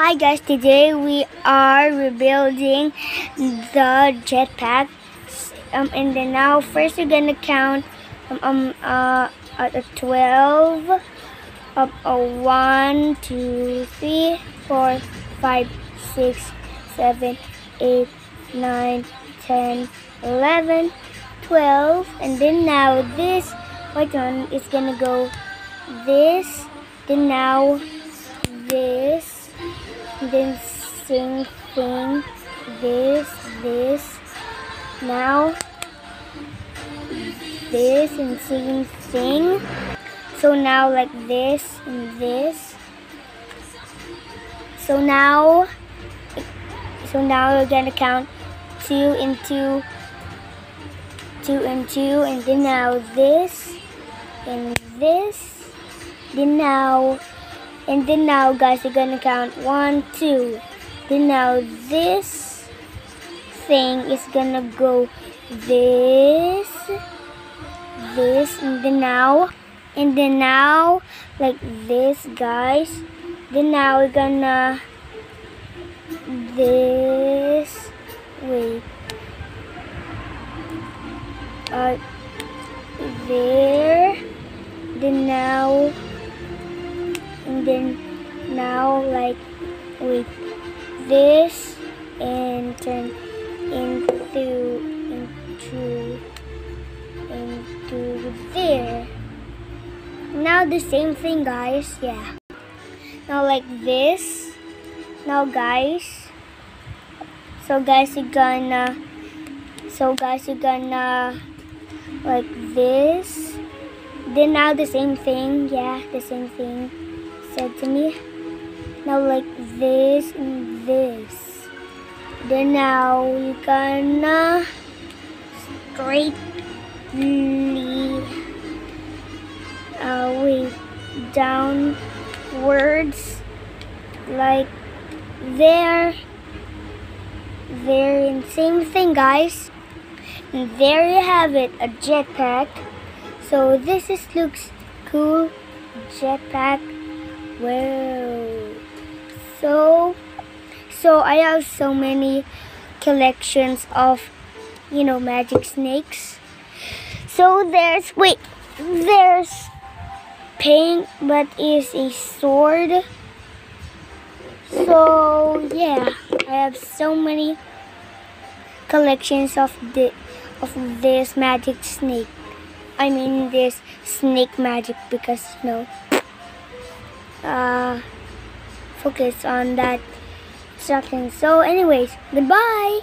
Hi guys, today we are rebuilding the jetpack. And then now first we're gonna count at a 12. 1, 2, 3, 4, 5, 6, 7, 8, 9, 10, 11, 12. And then now this white one is gonna go this. Then now this. Then same thing, this, now this, and same thing. So now like this and this. So now we're gonna count 2 and 2, 2 and 2, and then now this and this. And then now guys, we're gonna count 1, 2. Then now this thing is gonna go this, and then now like this guys. Then now we're gonna this, wait, there. Then now, and then now like with this and turn into there. Now the same thing guys, yeah. Now like this. Now guys, so guys you're gonna like this. Then now the same thing, yeah, the same thing said to me. Now like this and this. Then now you're gonna straightly downwards like there, and same thing guys. And there you have it, a jetpack. So this looks cool, jetpack. Wow. So I have so many collections of, magic snakes. So there's pink, but is a sword. So yeah, I have so many collections of this magic snake. I mean this snake magic, because focus on that instruction. So anyways, goodbye.